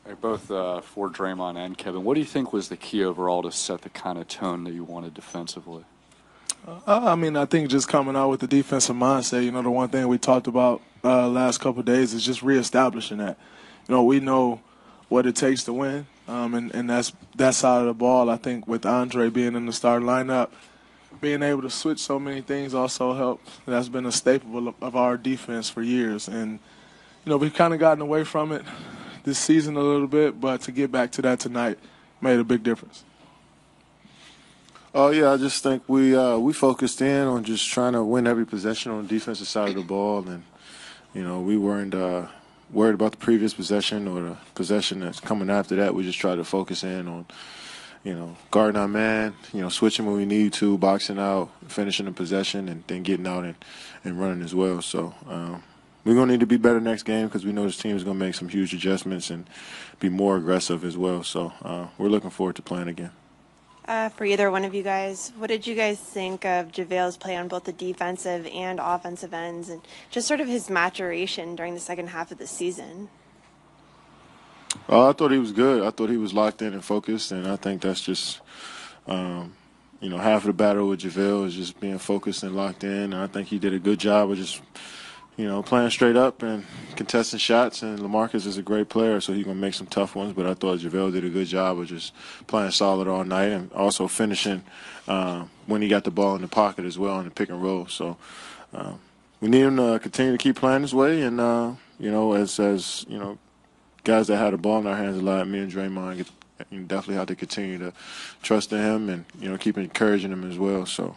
Hey, both for Draymond and Kevin, what do you think was the key overall to set the kind of tone that you wanted defensively? I mean, I think just coming out with the defensive mindset, the one thing we talked about last couple of days is just reestablishing that. We know what it takes to win, and that's that side of the ball. I think with Andre being in the starting lineup, being able to switch so many things also helped. That's been a staple of our defense for years. And, we've kind of gotten away from it this season a little bit, but to get back to that tonight made a big difference. Oh yeah, I just think we focused in on just trying to win every possession on the defensive side of the ball, and we weren't worried about the previous possession or the possession that's coming after that. We just tried to focus in on guarding our man, switching when we need to, boxing out, finishing the possession, and then getting out and running as well. So we're going to need to be better next game because we know this team is going to make some huge adjustments and be more aggressive as well. So we're looking forward to playing again. For either one of you guys, what did you guys think of JaVale's play on both the defensive and offensive ends and just sort of his maturation during the second half of the season? I thought he was good. I thought he was locked in and focused, and I think that's just, half of the battle with JaVale is just being focused and locked in. And I think he did a good job of just, playing straight up and contesting shots. And LaMarcus is a great player, so he's going to make some tough ones. But I thought JaVale did a good job of just playing solid all night and also finishing when he got the ball in the pocket as well in the pick and roll. So we need him to continue to keep playing this way. And, as guys that had the ball in our hands a lot, me and Draymond definitely have to continue to trust in him and, keep encouraging him as well. So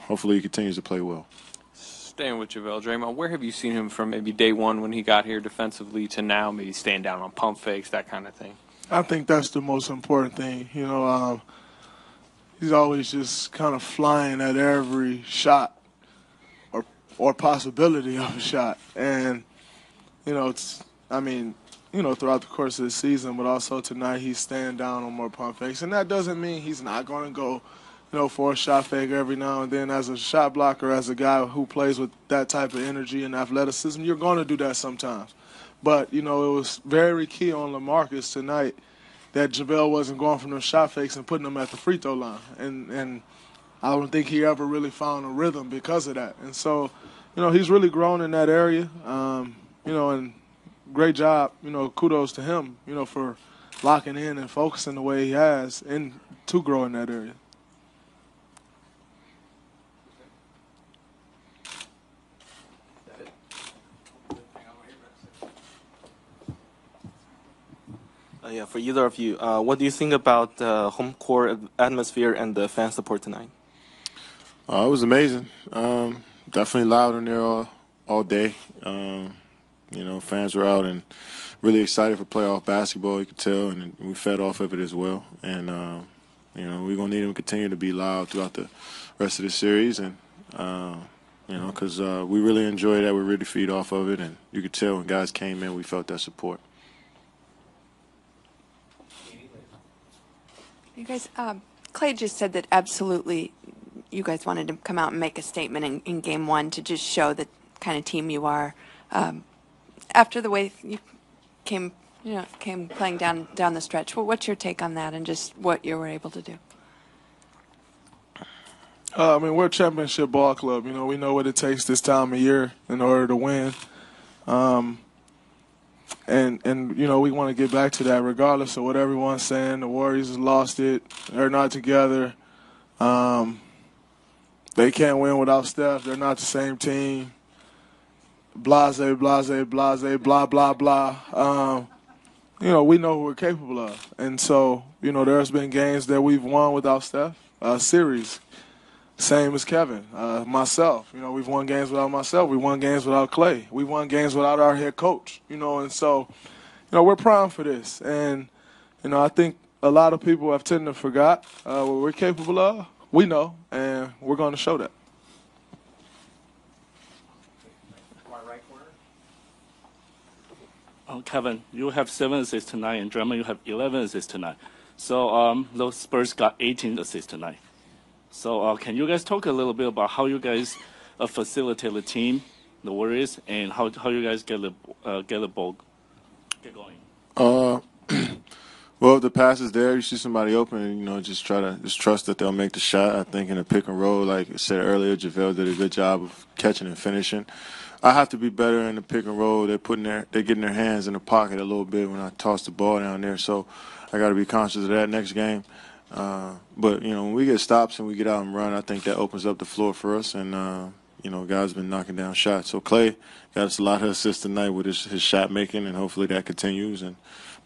hopefully he continues to play well. Staying with JaVale, Draymond, where have you seen him from maybe day one when he got here defensively to now, maybe staying down on pump fakes, that kind of thing? I think that's the most important thing. He's always just kind of flying at every shot or possibility of a shot. And, throughout the course of the season, but also tonight he's staying down on more pump fakes. And that doesn't mean he's not going to go, for a shot fake every now and then. As a shot blocker, as a guy who plays with that type of energy and athleticism, you're going to do that sometimes. But, it was very key on LaMarcus tonight that JaVale wasn't going from those shot fakes and putting them at the free throw line. And I don't think he ever really found a rhythm because of that. And so, he's really grown in that area, and great job, kudos to him, for locking in and focusing the way he has and to grow in that area. Yeah, for either of you, what do you think about the home court atmosphere and the fan support tonight? It was amazing. Definitely loud in there all day. Fans were out and really excited for playoff basketball, you could tell, and we fed off of it as well. And, we're going to need them to continue to be loud throughout the rest of the series. And, because we really enjoy that. We really feed off of it. And you could tell when guys came in, we felt that support. You guys, Clay just said that absolutely you guys wanted to come out and make a statement in game one to just show the kind of team you are. After the way you came playing down the stretch, what's your take on that and just what you were able to do? We're a championship ball club. We know what it takes this time of year in order to win. And we want to get back to that regardless of what everyone's saying. The Warriors has lost it. They're not together. They can't win without Steph. They're not the same team. Blase, blase, blase, blah, blah, blah. We know what we're capable of. And so, there's been games that we've won without Steph, series. Same as Kevin, myself. We've won games without myself. We won games without Clay. We won games without our head coach. And so, we're primed for this. And, I think a lot of people have tended to forget what we're capable of. We know, and we're going to show that. Kevin, you have 7 assists tonight, and Draymond, you have 11 assists tonight. So those Spurs got 18 assists tonight. So can you guys talk a little bit about how you guys facilitate the team, the Warriors, and how you guys get the ball? get going? Well, if the pass is there, you see somebody open, just trust that they'll make the shot. I think in a pick and roll, like I said earlier, JaVale did a good job of catching and finishing. I have to be better in the pick and roll. They're getting their hands in the pocket a little bit when I toss the ball down there. So I got to be conscious of that next game. But when we get stops and we get out and run, I think that opens up the floor for us. And guys been knocking down shots. So Clay got us a lot of assists tonight with his shot making, and hopefully that continues.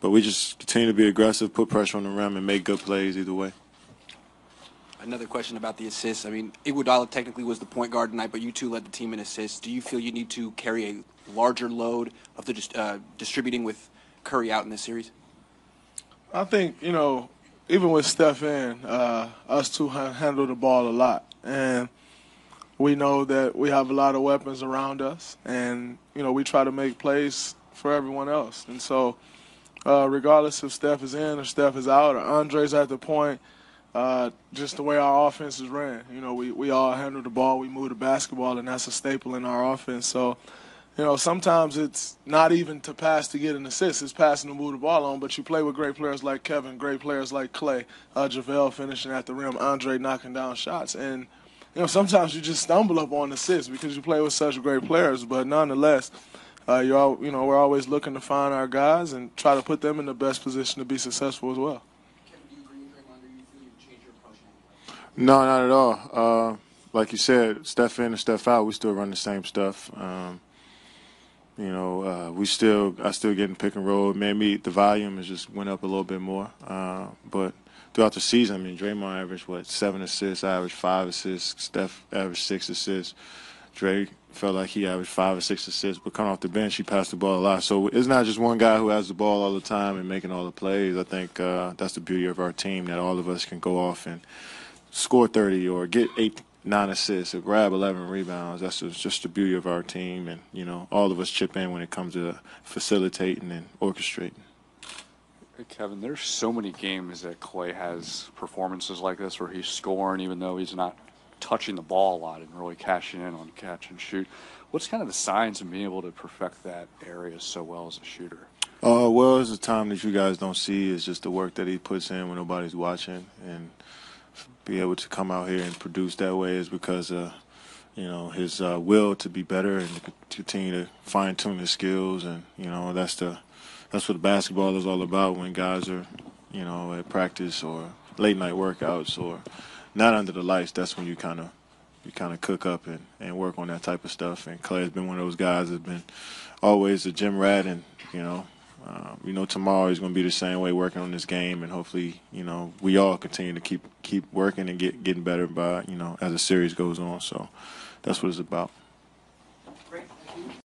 But we just continue to be aggressive, put pressure on the rim, and make good plays either way. Another question about the assists. I mean, Iguodala technically was the point guard tonight, but you two led the team in assists. Do you feel you need to carry a larger load of the distributing with Curry out in this series? I think, even with Steph in, us two handle the ball a lot. And we know that we have a lot of weapons around us. And, we try to make plays for everyone else. And so regardless if Steph is in or Steph is out or Andre's at the point, just the way our offense is ran. We all handle the ball, we move the basketball, and that's a staple in our offense. So, sometimes it's not even to pass to get an assist. It's passing to move the ball on, but you play with great players like Kevin, great players like Clay, JaVale finishing at the rim, Andre knocking down shots. And, sometimes you just stumble up on assists because you play with such great players. But nonetheless, we're always looking to find our guys and try to put them in the best position to be successful as well. No, not at all. Like you said, Steph in and Steph out, we still run the same stuff. I still get in pick and roll. Maybe the volume has just went up a little bit more. But throughout the season, Draymond averaged, 7 assists, I averaged 5 assists, Steph averaged 6 assists. Dre felt like he averaged 5 or 6 assists, but coming off the bench, he passed the ball a lot. So it's not just one guy who has the ball all the time and making all the plays. I think that's the beauty of our team, that all of us can go off and score 30 or get 9 assists or grab 11 rebounds. That's just the beauty of our team. And, all of us chip in when it comes to facilitating and orchestrating. Hey, Kevin, there's so many games that Clay has performances like this where he's scoring even though he's not touching the ball a lot and really cashing in on catch and shoot. What's kind of the science of being able to perfect that area so well as a shooter? Well, it's a time that you guys don't see. It's just the work that he puts in when nobody's watching. And be able to come out here and produce that way is because his will to be better and to continue to fine-tune his skills. And, that's what basketball is all about when guys are, at practice or late-night workouts or not under the lights. That's when you kind of cook up and work on that type of stuff. And Clay has been one of those guys that's been always a gym rat. And, tomorrow he's going to be the same way working on this game. And hopefully, we all continue to keep working and getting better by, as the series goes on. So that's what it's about.